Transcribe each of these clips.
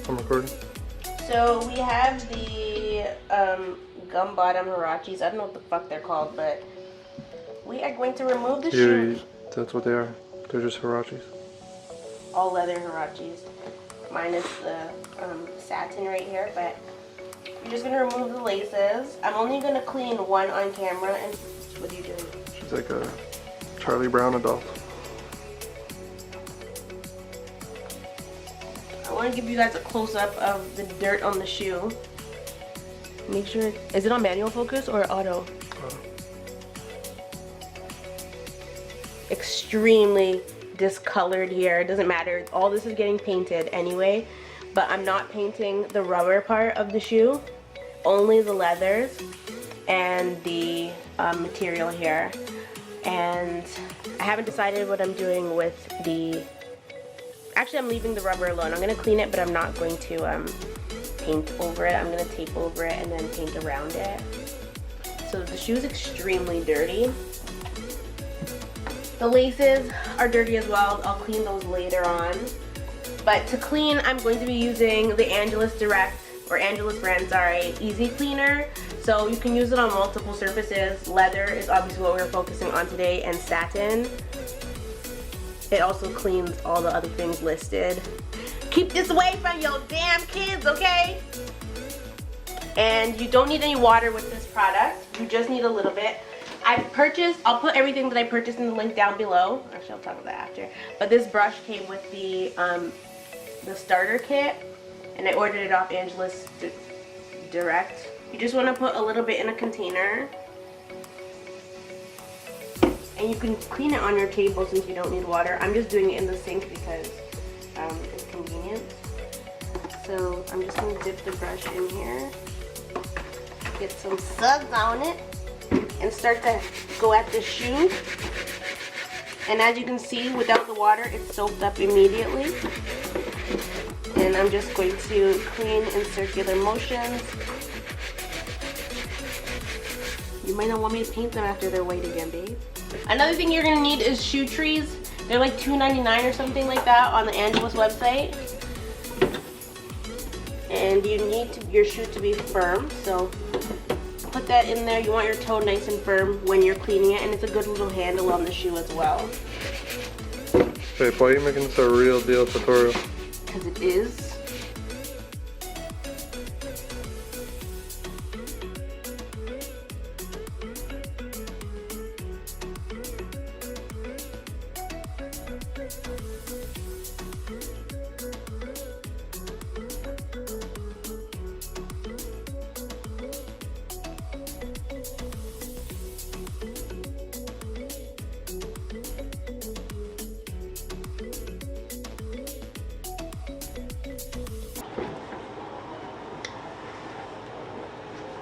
I'm recording. So we have the gum bottom Huaraches. I don't know what the fuck they're called, but we are going to remove the shoe. That's what they are. They're just Huaraches. All leather Huaraches, minus the satin right here. But you're just gonna remove the laces. I'm only gonna clean one on camera. And what are you doing? She's like a Charlie Brown adult. I want to give you guys a close-up of the dirt on the shoe. Make sure, is it on manual focus or auto? Extremely discolored here. It doesn't matter. All this is getting painted anyway, but I'm not painting the rubber part of the shoe, only the leathers and the material here. And I haven't decided what I'm doing with the... Actually, I'm leaving the rubber alone. I'm going to clean it, but I'm not going to paint over it. I'm going to tape over it and then paint around it. So the shoe's extremely dirty. The laces are dirty as well. I'll clean those later on. But to clean, I'm going to be using the ANGELUS Direct, or ANGELUS brand, sorry, Easy Cleaner. So you can use it on multiple surfaces. Leather is obviously what we're focusing on today, and satin. It also cleans all the other things listed. Keep this away from your damn kids, okay? And you don't need any water with this product. You just need a little bit. I'll put everything that I purchased in the link down below. Actually, I'll talk about that after. But this brush came with the starter kit, and I ordered it off ANGELUS Direct. You just want to put a little bit in a container. And you can clean it on your table since you don't need water. I'm just doing it in the sink because it's convenient. So I'm just going to dip the brush in here, get some suds on it, and start to go at the shoe. And as you can see, without the water, it's soaked up immediately. And I'm just going to clean in circular motions. You might not want me to paint them after they're white again, babe. Another thing you're gonna need is shoe trees. They're like $2.99 or something like that on the ANGELUS website. And you need your shoe to be firm, so put that in there. You want your toe nice and firm when you're cleaning it, and it's a good little handle on the shoe as well. Wait, why are you making this a real deal tutorial? Because it is.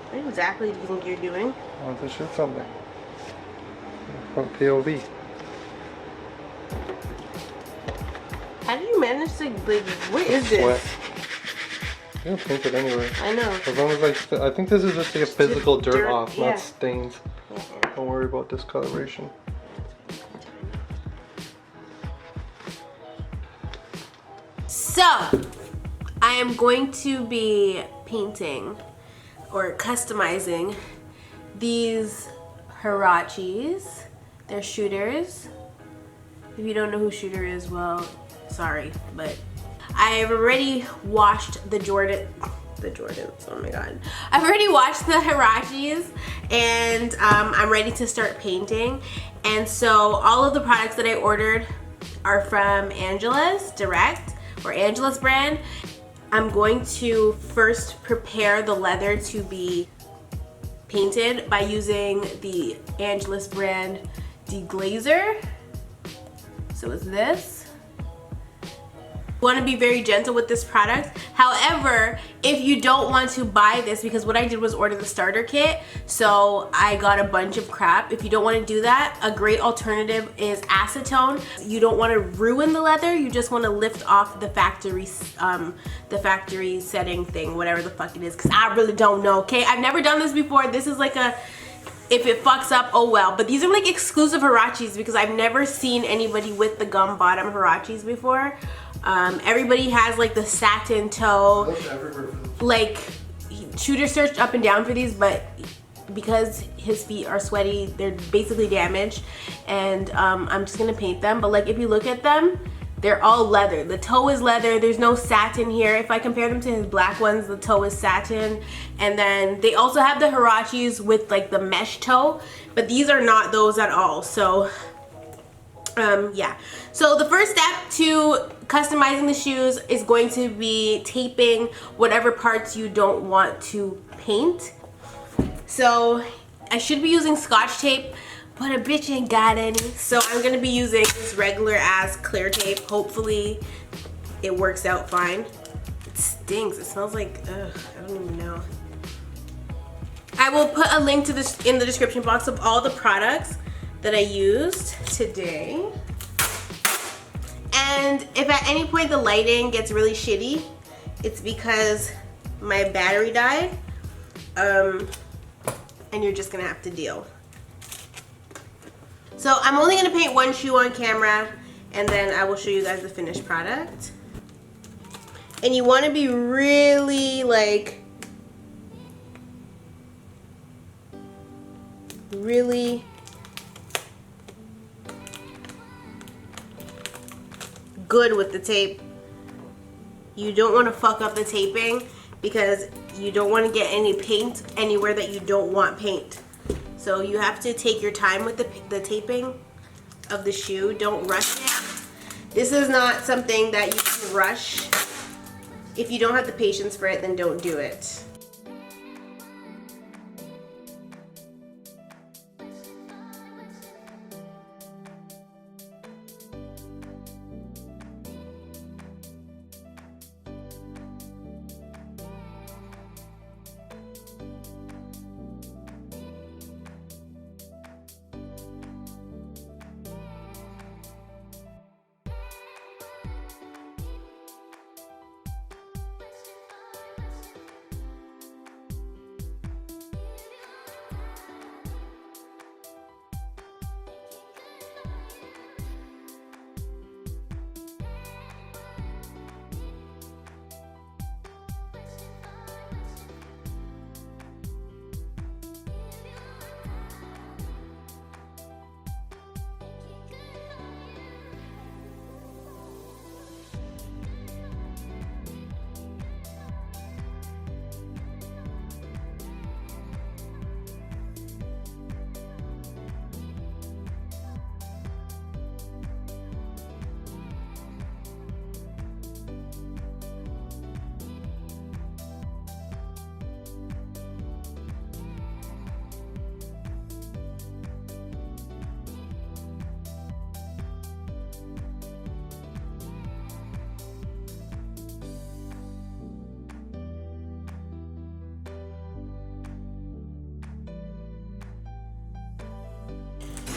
What exactly do you think you're doing? I want to shoot something. From POV. How do you manage to, like, what is this? Wet. You can paint it anyway. I know. As long as, like, I think this is just to get physical dirt off, yeah. not stains. Yeah. Don't worry about discoloration. So, I am going to be painting or customizing these Huaraches. They're shooters. If you don't know who shooter is, well, sorry, but I've already washed the Jordans, oh my god. I've already washed the Huaraches, and I'm ready to start painting. And so all of the products that I ordered are from ANGELUS Direct, or ANGELUS brand. I'm going to first prepare the leather to be painted by using the ANGELUS brand deglazer. So it's this. You want to be very gentle with this product. However, if you don't want to buy this, because what I did was order the starter kit, so I got a bunch of crap. If you don't want to do that, a great alternative is acetone. You don't want to ruin the leather, you just want to lift off the factory setting thing, whatever the fuck it is, because I really don't know, okay? I've never done this before. This is like a, if it fucks up, oh well. But these are like exclusive Huaraches because I've never seen anybody with the gum bottom Huaraches before. Everybody has like the satin toe. Look everywhere for them. Like, Shooter searched up and down for these, but because his feet are sweaty, they're basically damaged, and I'm just gonna paint them. But like, if you look at them, they're all leather. The toe is leather. There's no satin here. If I compare them to his black ones, the toe is satin. And then they also have the Huaraches with like the mesh toe, but these are not those at all. So yeah. So the first step to customizing the shoes is going to be taping whatever parts you don't want to paint. So I should be using Scotch tape, but a bitch ain't got any. So I'm gonna be using this regular ass clear tape. Hopefully it works out fine. It stinks. It smells like, ugh, I don't even know. I will put a link to this in the description box of all the products that I used today. And if at any point the lighting gets really shitty, it's because my battery died. And you're just gonna have to deal. So I'm only gonna paint one shoe on camera, and then I will show you guys the finished product. And you wanna be really like, really good with the tape. You don't wanna fuck up the taping because you don't wanna get any paint anywhere that you don't want paint. So you have to take your time with the taping of the shoe. Don't rush it. This is not something that you can rush. If you don't have the patience for it, then don't do it.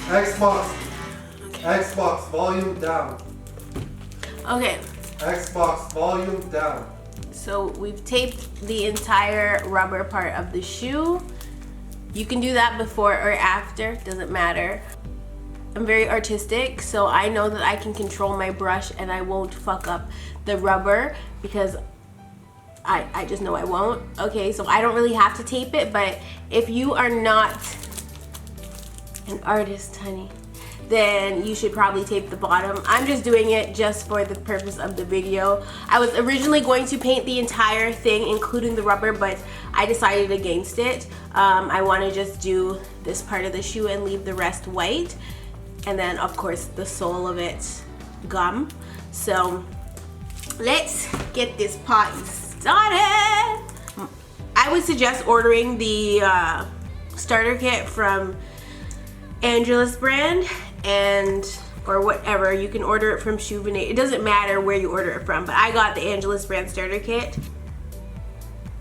Xbox. Xbox, volume down. Okay. Xbox, volume down. So we've taped the entire rubber part of the shoe. You can do that before or after, doesn't matter. I'm very artistic, so I know that I can control my brush and I won't fuck up the rubber because I just know I won't. Okay, so I don't really have to tape it, but if you are not an artist, honey, then you should probably tape the bottom. I'm just doing it just for the purpose of the video. I was originally going to paint the entire thing, including the rubber, but I decided against it. I want to just do this part of the shoe and leave the rest white. And then, of course, the sole of it gum. So let's get this party started. I would suggest ordering the starter kit from ANGELUS brand, or whatever. You can order it from VYNTAGE. It doesn't matter where you order it from, but I got the ANGELUS brand starter kit.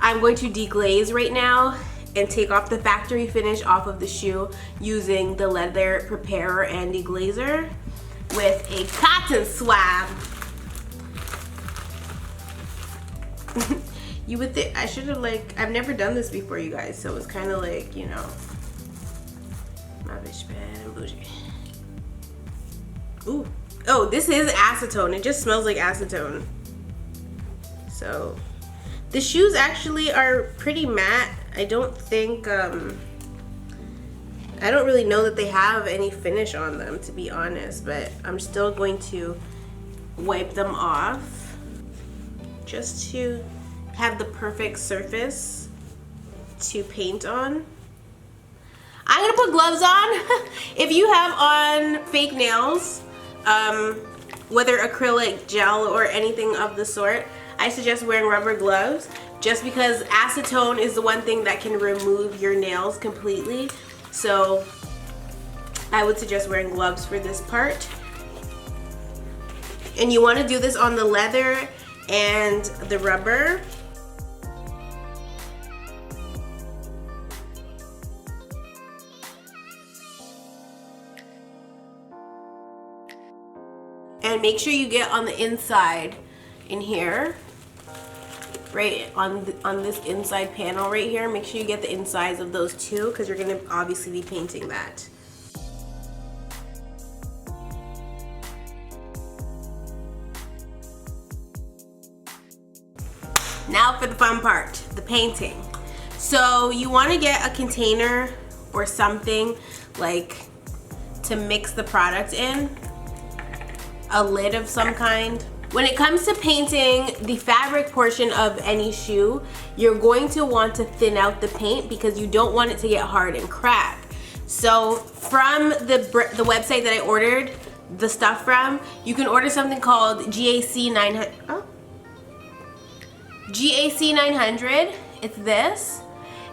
I'm going to deglaze right now and take off the factory finish off of the shoe using the leather preparer and deglazer with a cotton swab. You would think I should have, like, I've never done this before, you guys, so it's kind of like, you know, my bitch bad and bougie. Ooh, Oh, this is acetone. It just smells like acetone. So, the shoes actually are pretty matte. I don't think, I don't really know that they have any finish on them, to be honest, but I'm still going to wipe them off just to have the perfect surface to paint on. I'm gonna put gloves on. If you have on fake nails, whether acrylic, gel, or anything of the sort, I suggest wearing rubber gloves just because acetone is the one thing that can remove your nails completely. So I would suggest wearing gloves for this part. And you want to do this on the leather and the rubber. And make sure you get on the inside in here, right on this inside panel right here. Make sure you get the insides of those two because you're going to obviously be painting that. Now for the fun part, the painting. So you want to get a container or something like to mix the product in, a lid of some kind. When it comes to painting the fabric portion of any shoe, you're going to want to thin out the paint because you don't want it to get hard and crack. So from the website that I ordered the stuff from, you can order something called GAC 900. Oh. GAC 900, it's this,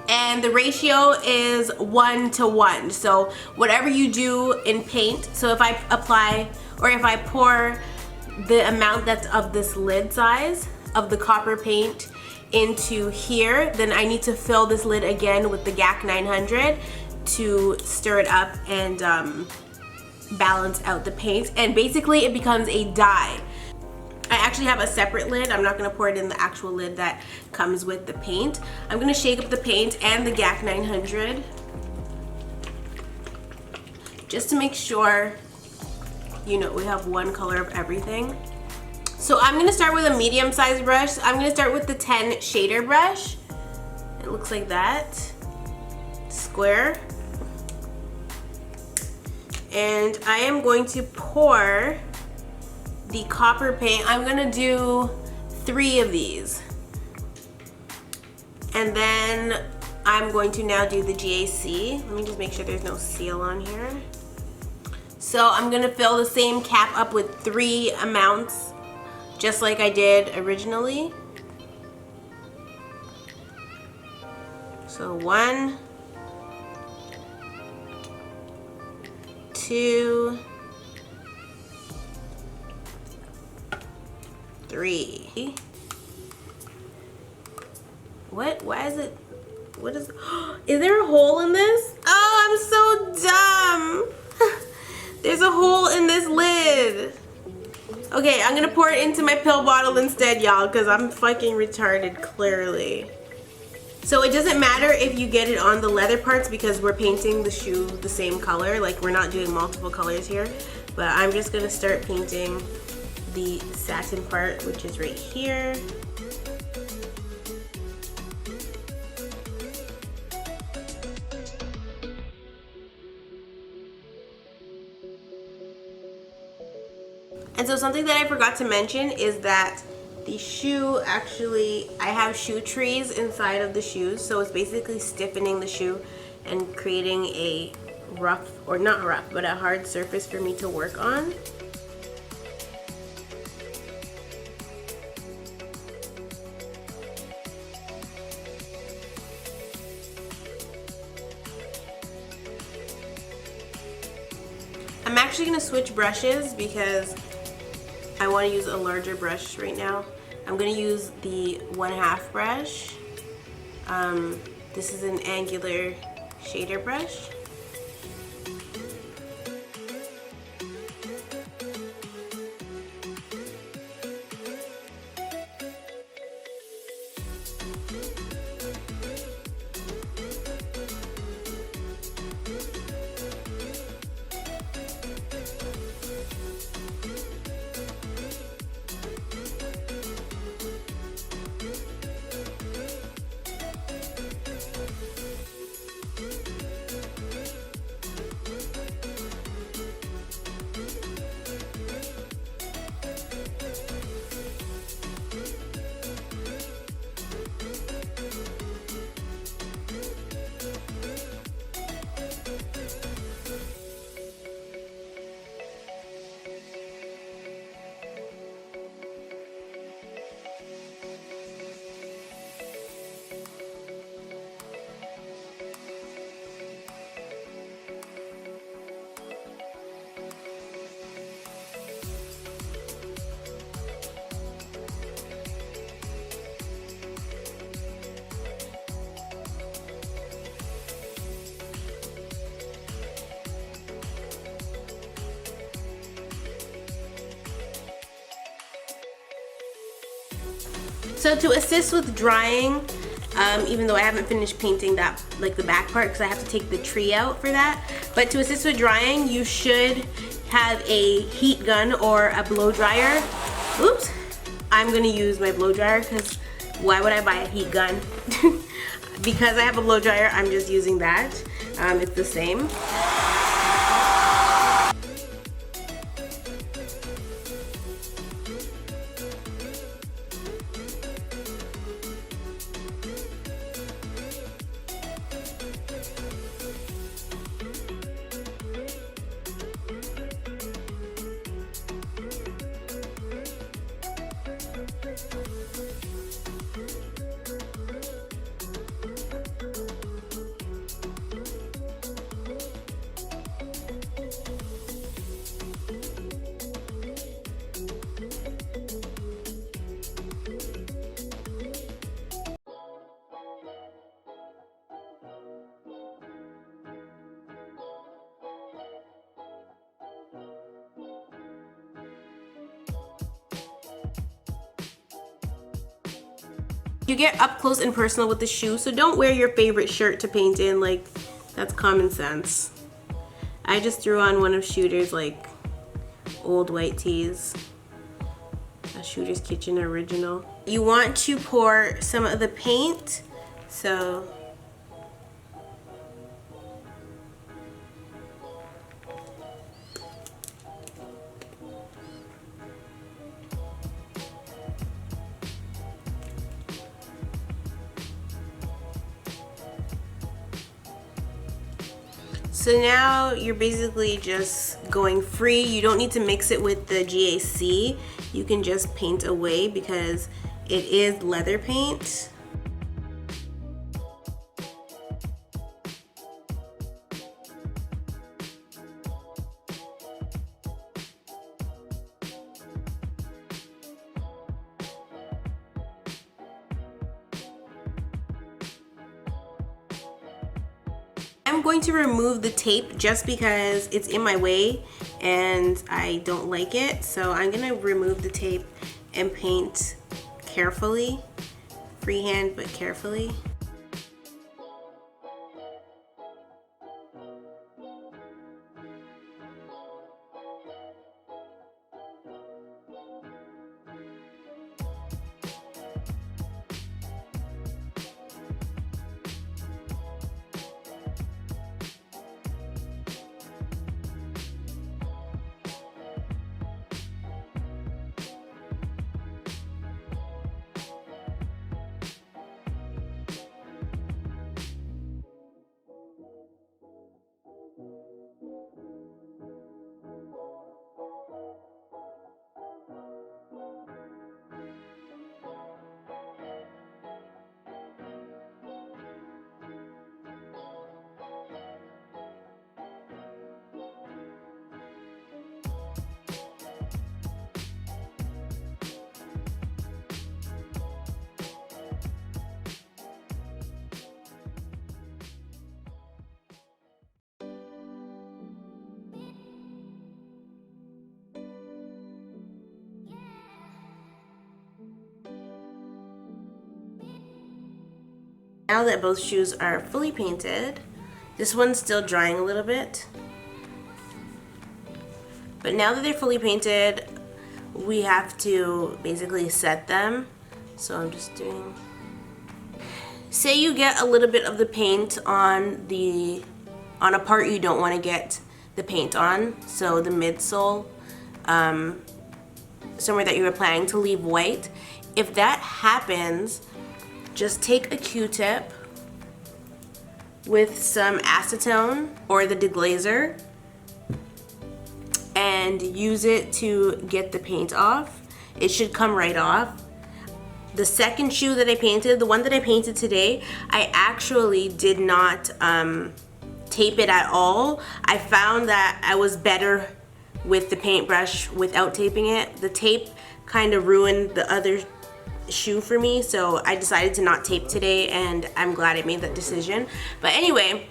and the ratio is 1:1. So whatever you do in paint, so if I apply or if I pour the amount that's of this lid size of the copper paint into here, then I need to fill this lid again with the GAC 900 to stir it up and balance out the paint, and basically it becomes a dye. I actually have a separate lid. I'm not going to pour it in the actual lid that comes with the paint. I'm going to shake up the paint and the GAC 900 just to make sure, you know, we have one color of everything. So I'm going to start with a medium-sized brush. I'm going to start with the 10 shader brush. It looks like that. Square. And I am going to pour the copper paint. I'm gonna do 3 of these, and then I'm going to now do the GAC. Let me just make sure there's no seal on here. So I'm gonna fill the same cap up with 3 amounts, just like I did originally. So 1, 2, 3. What? Why is it? What is? Is there a hole in this? Oh, I'm so dumb. There's a hole in this lid. Okay, I'm gonna pour it into my pill bottle instead, y'all, because I'm fucking retarded, clearly. So it doesn't matter if you get it on the leather parts because we're painting the shoe the same color. Like, we're not doing multiple colors here. But I'm just gonna start painting the satin part, which is right here. And so something that I forgot to mention is that the shoe actually, I have shoe trees inside of the shoes, so it's basically stiffening the shoe and creating a rough, or not rough, but a hard surface for me to work on. I'm actually going to switch brushes because I want to use a larger brush right now. I'm going to use the 1/2 brush. This is an angular shader brush. So to assist with drying, even though I haven't finished painting that, like the back part, because I have to take the tree out for that, but to assist with drying, you should have a heat gun or a blow dryer. Oops, I'm gonna use my blow dryer because why would I buy a heat gun? Because I have a blow dryer, I'm just using that. It's the same. You get up close and personal with the shoe, so don't wear your favorite shirt to paint in, like, that's common sense. I just threw on one of Shooter's, like, old white tees. A Shooter's Kitchen original. You want to pour some of the paint, so now you're basically just going free. You don't need to mix it with the GAC. You can just paint away because it is leather paint. I'm going to remove the tape just because it's in my way and I don't like it. So I'm gonna remove the tape and paint carefully, freehand but carefully. Now that both shoes are fully painted, this one's still drying a little bit. But now that they're fully painted, we have to basically set them. So I'm just doing... Say you get a little bit of the paint on a part you don't want to get the paint on, so the midsole, somewhere that you were planning to leave white. If that happens, just take a Q-tip with some acetone or the deglazer and use it to get the paint off. It should come right off. The second shoe that I painted, the one that I painted today, I actually did not tape it at all. I found that I was better with the paintbrush without taping it. The tape kind of ruined the other shoe for me, so I decided to not tape today, and I'm glad I made that decision. But anyway,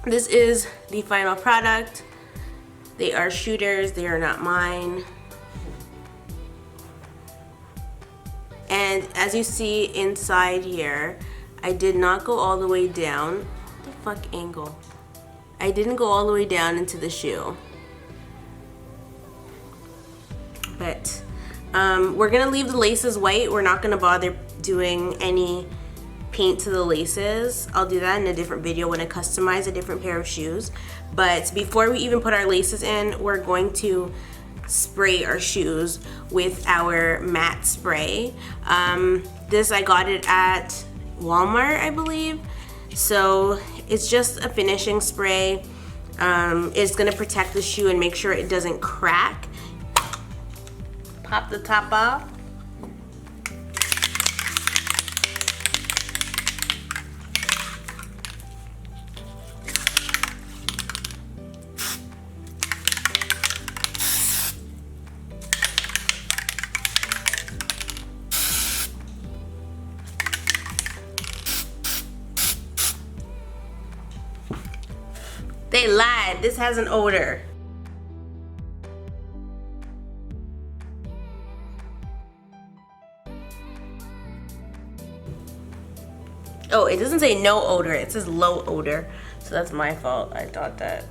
this is the final product. They are Shooter's, they are not mine. And as you see inside here, I did not go all the way down. What the fuck angle? I didn't go all the way down into the shoe. But we're gonna leave the laces white. We're not gonna bother doing any paint to the laces. I'll do that in a different video when I customize a different pair of shoes. But before we even put our laces in, we're going to spray our shoes with our matte spray. This, I got it at Walmart, I believe. So it's just a finishing spray. It's gonna protect the shoe and make sure it doesn't crack. Pop the top off. They lied. This has an odor. Oh, it doesn't say no odor. It says low odor. So that's my fault. I thought that.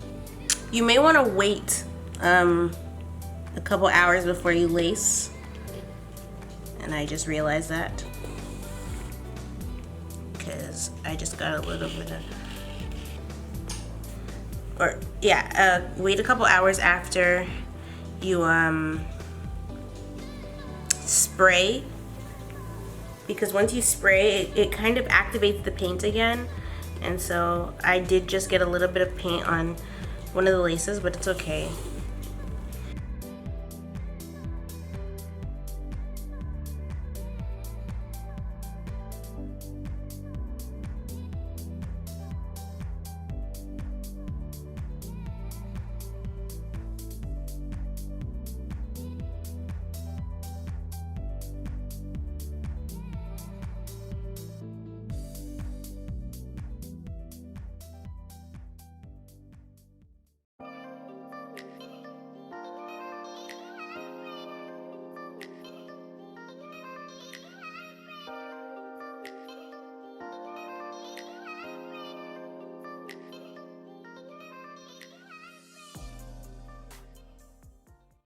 You may want to wait a couple hours before you lace. And I just realized that. Because I just got a little bit of... wait a couple hours after you spray, because once you spray it kind of activates the paint again, and so I did just get a little bit of paint on one of the laces, but it's okay.